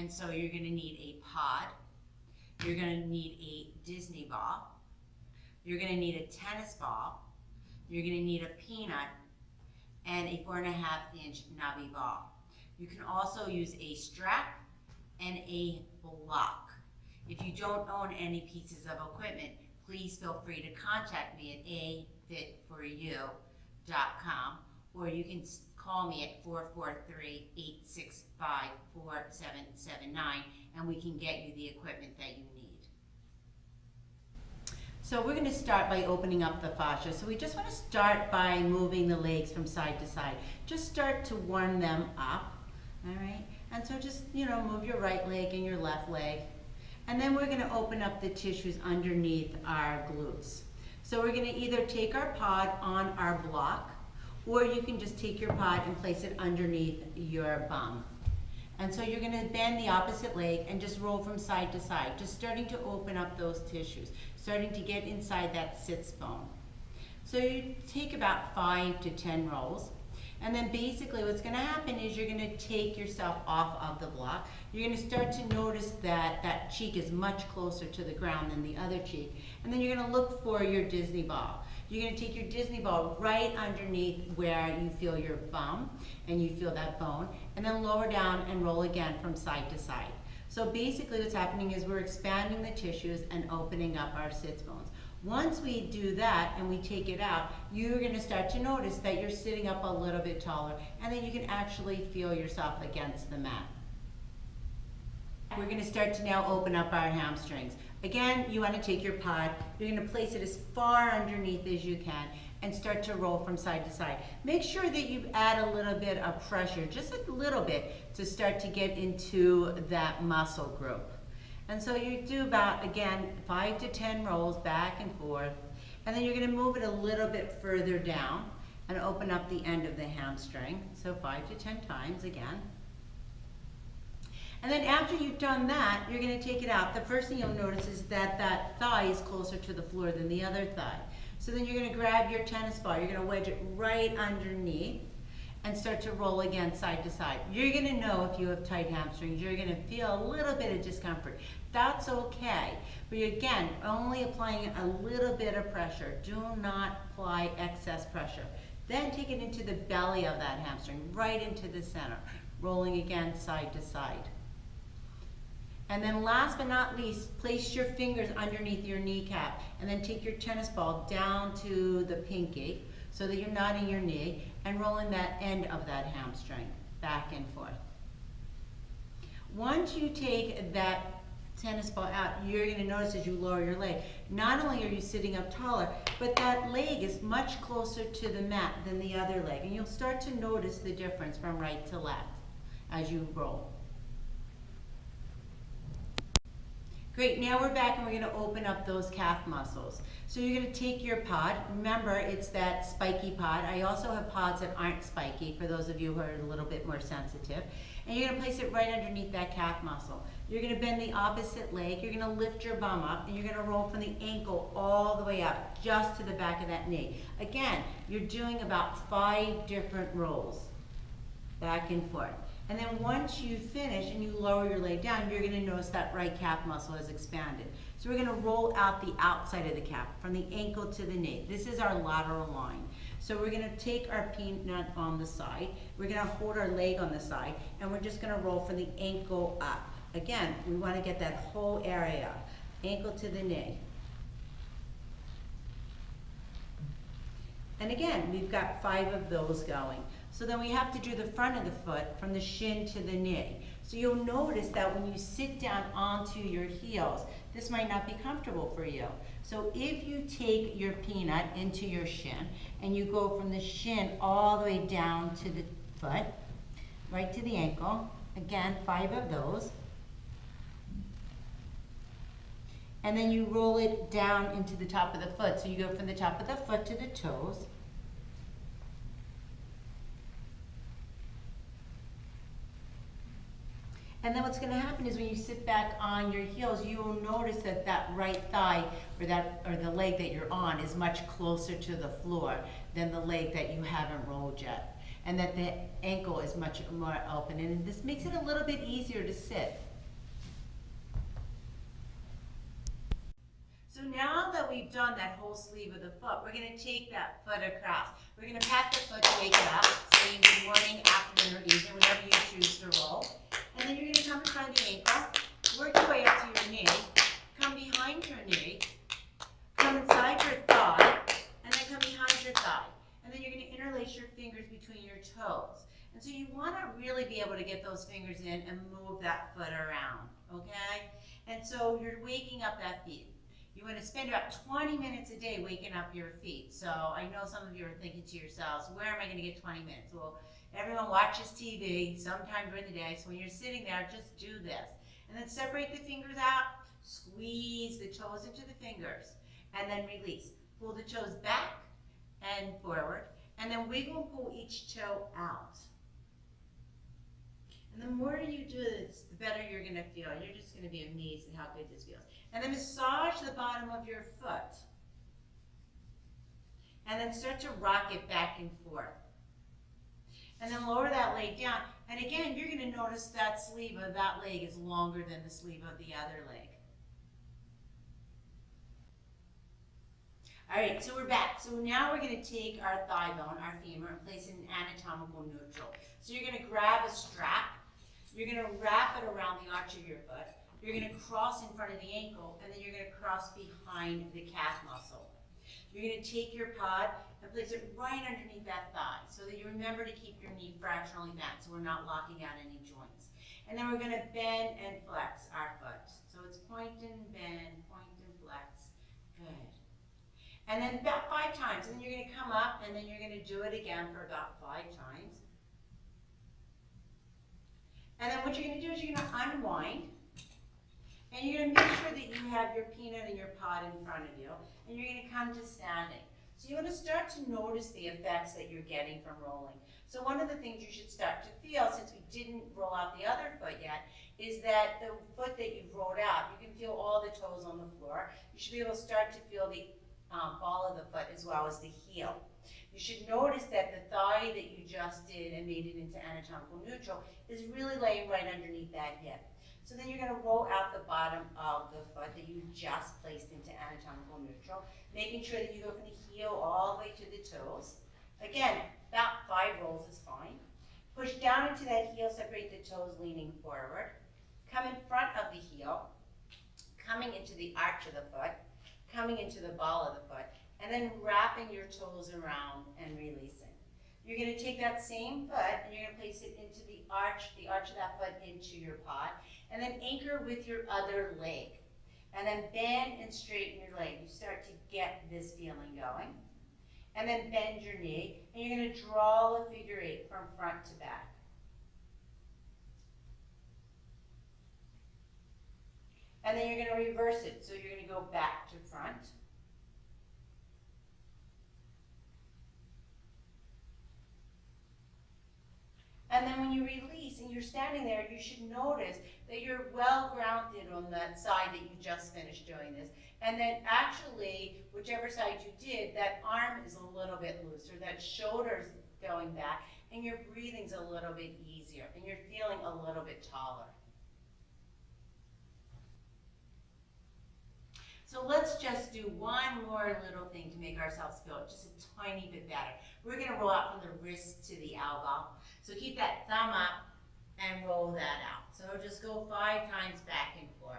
And so you're gonna need a pod, you're gonna need a Disney ball, you're gonna need a tennis ball, you're gonna need a peanut, and a 4.5-inch knobby ball. You can also use a strap and a block. If you don't own any pieces of equipment, please feel free to contact me at afitforyou.com, or you can call me at 443-865-4779, and we can get you the equipment that you need. So we're going to start by opening up the fascia. So we just want to start by moving the legs from side to side. Just start to warm them up, all right? And so just, move your right leg and your left leg. And then we're going to open up the tissues underneath our glutes. So we're going to either take our pod on our block, or you can just take your pod and place it underneath your bum. And so you're going to bend the opposite leg and just roll from side to side, just starting to open up those tissues, starting to get inside that sits bone. So you take about 5 to 10 rolls. And then basically what's going to happen is you're going to take yourself off of the block. You're going to start to notice that that cheek is much closer to the ground than the other cheek. And then you're going to look for your Disney ball. You're going to take your Disney ball right underneath where you feel your bum and you feel that bone, and then lower down and roll again from side to side. So basically what's happening is we're expanding the tissues and opening up our sits bones. Once we do that and we take it out, you're going to start to notice that you're sitting up a little bit taller, and then you can actually feel yourself against the mat. We're going to start to now open up our hamstrings. Again, you want to take your pod, you're going to place it as far underneath as you can and start to roll from side to side. Make sure that you add a little bit of pressure, just a little bit, to start to get into that muscle group. And so you do about, again, 5 to 10 rolls back and forth, and then you're going to move it a little bit further down and open up the end of the hamstring. So 5 to 10 times again. And then after you've done that, you're going to take it out. The first thing you'll notice is that that thigh is closer to the floor than the other thigh. So then you're going to grab your tennis ball, you're going to wedge it right underneath and start to roll again side to side. You're going to know if you have tight hamstrings. You're going to feel a little bit of discomfort. That's okay. But you're, again, only applying a little bit of pressure. Do not apply excess pressure. Then take it into the belly of that hamstring, right into the center, rolling again side to side. And then last but not least, place your fingers underneath your kneecap, and then take your tennis ball down to the pinky so that you're not in your knee, and rolling that end of that hamstring back and forth. Once you take that tennis ball out, you're going to notice as you lower your leg, not only are you sitting up taller, but that leg is much closer to the mat than the other leg. And you'll start to notice the difference from right to left as you roll. Great, now we're back and we're going to open up those calf muscles. So you're going to take your pod. Remember, it's that spiky pod. I also have pods that aren't spiky for those of you who are a little bit more sensitive. And you're going to place it right underneath that calf muscle. You're going to bend the opposite leg. You're going to lift your bum up, and you're going to roll from the ankle all the way up, just to the back of that knee. Again, you're doing about 5 different rolls, back and forth. And then once you finish and you lower your leg down, you're going to notice that right calf muscle is expanded. So we're going to roll out the outside of the calf, from the ankle to the knee. This is our lateral line. So we're going to take our peanut on the side, we're going to hold our leg on the side, and we're just going to roll from the ankle up. Again, we want to get that whole area, ankle to the knee. And again, we've got 5 of those going. So then we have to do the front of the foot from the shin to the knee. So you'll notice that when you sit down onto your heels, this might not be comfortable for you. So if you take your peanut into your shin and you go from the shin all the way down to the foot, right to the ankle, again, 5 of those. And then you roll it down into the top of the foot. So you go from the top of the foot to the toes. And then what's going to happen is when you sit back on your heels, you will notice that that right thigh or the leg that you're on is much closer to the floor than the leg that you haven't rolled yet. And that the ankle is much more open. And this makes it a little bit easier to sit. that we've done that whole sleeve of the foot, we're going to take that foot across. We're going to pat the foot to wake it up, saying good morning, afternoon, or evening, whenever you choose to roll. And then you're going to come in front of the ankle, work your way up to your knee, come behind your knee, come inside your thigh, and then come behind your thigh. And then you're going to interlace your fingers between your toes. And so you want to really be able to get those fingers in and move that foot around, okay? And so you're waking up that feet. You want to spend about 20 minutes a day waking up your feet. So I know some of you are thinking to yourselves, where am I going to get 20 minutes? Well, everyone watches TV sometime during the day, so when you're sitting there, just do this. And then separate the fingers out, squeeze the toes into the fingers, and then release. Pull the toes back and forward, and then wiggle and pull each toe out. And the more you do this, the better you're going to feel. You're just going to be amazed at how good this feels. And then massage the bottom of your foot. And then start to rock it back and forth. And then lower that leg down. And again, you're going to notice that sleeve of that leg is longer than the sleeve of the other leg. All right, so we're back. So now we're going to take our thigh bone, our femur, and place it in anatomical neutral. So you're going to grab a strap. You're going to wrap it around the arch of your foot. You're going to cross in front of the ankle, and then you're going to cross behind the calf muscle. You're going to take your pod and place it right underneath that thigh so that you remember to keep your knee fractionally bent so we're not locking out any joints. And then we're going to bend and flex our foot. So it's point and bend, point and flex. Good. And then about 5 times. And then you're going to come up, and then you're going to do it again for about 5 times. And then what you're going to do is you're going to unwind. And you're going to make sure that you have your peanut and your pod in front of you. And you're going to come to standing. So you want to start to notice the effects that you're getting from rolling. So one of the things you should start to feel, since we didn't roll out the other foot yet, is that the foot that you've rolled out, you can feel all the toes on the floor. You should be able to start to feel the ball of the foot as well as the heel. You should notice that the thigh that you just did and made it into anatomical neutral is really laying right underneath that hip. So then you're going to roll out the bottom of the foot that you just placed into anatomical neutral, making sure that you go from the heel all the way to the toes. Again, about 5 rolls is fine. Push down into that heel, separate the toes leaning forward. Come in front of the heel, coming into the arch of the foot, coming into the ball of the foot, and then wrapping your toes around and releasing. You're going to take that same foot and you're going to place it into the arch of that foot into your pod, and then anchor with your other leg. And then bend and straighten your leg. You start to get this feeling going. And then bend your knee, and you're going to draw a figure 8 from front to back. And then you're going to reverse it. So you're going to go back to front. And then when you release and you're standing there, you should notice that you're well grounded on that side that you just finished doing this. And then actually, whichever side you did, that arm is a little bit looser, that shoulder's going back, and your breathing's a little bit easier, and you're feeling a little bit taller. So let's just do one more little thing to make ourselves feel just a tiny bit better. We're going to roll out from the wrist to the elbow. So keep that thumb up and roll that out. So just go 5 times back and forth.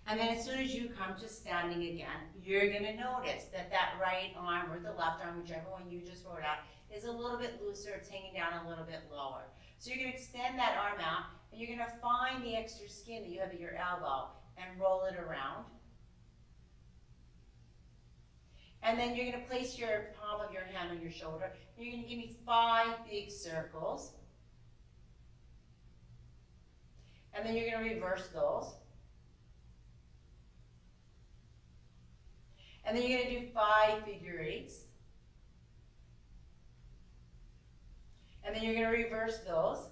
And then as soon as you come to standing again, you're going to notice that that right arm or the left arm, whichever one you just rolled out, is a little bit looser. It's hanging down a little bit lower. So you're going to extend that arm out, and you're going to find the extra skin that you have at your elbow and roll it around. And then you're going to place your palm of your hand on your shoulder, and you're going to give me 5 big circles. And then you're going to reverse those. And then you're going to do 5 figure 8s. And then you're going to reverse those.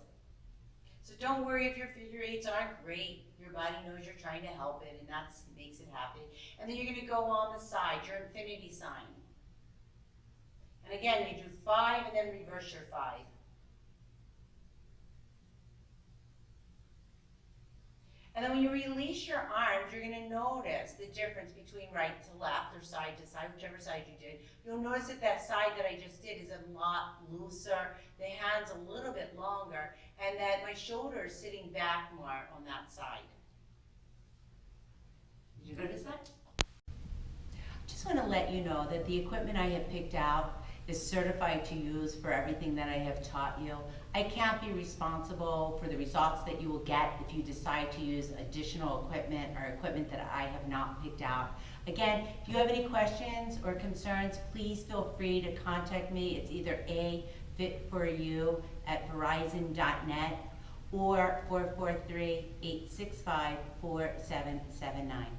So don't worry if your figure 8s aren't great. Your body knows you're trying to help it, and that makes it happy. And then you're going to go on the side, your infinity sign. And again, you do 5 and then reverse your 5. And then when you release your arms, you're gonna notice the difference between right to left or side to side, whichever side you did. You'll notice that that side that I just did is a lot looser, the hand's a little bit longer, and that my shoulder is sitting back more on that side. Did you notice that? Just want to let you know that the equipment I have picked out is certified to use for everything that I have taught you. I can't be responsible for the results that you will get if you decide to use additional equipment or equipment that I have not picked out. Again, if you have any questions or concerns, please feel free to contact me. It's either afitforyou@verizon.net or 443-865-4779.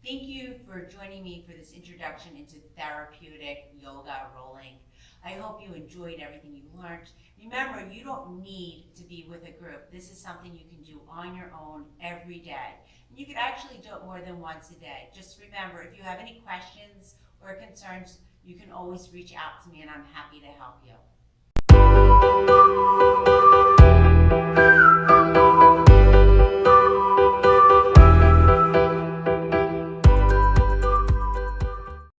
Thank you for joining me for this introduction into therapeutic yoga rolling. I hope you enjoyed everything you learned. Remember, you don't need to be with a group. This is something you can do on your own every day. And you could actually do it more than once a day. Just remember, if you have any questions or concerns, you can always reach out to me and I'm happy to help you.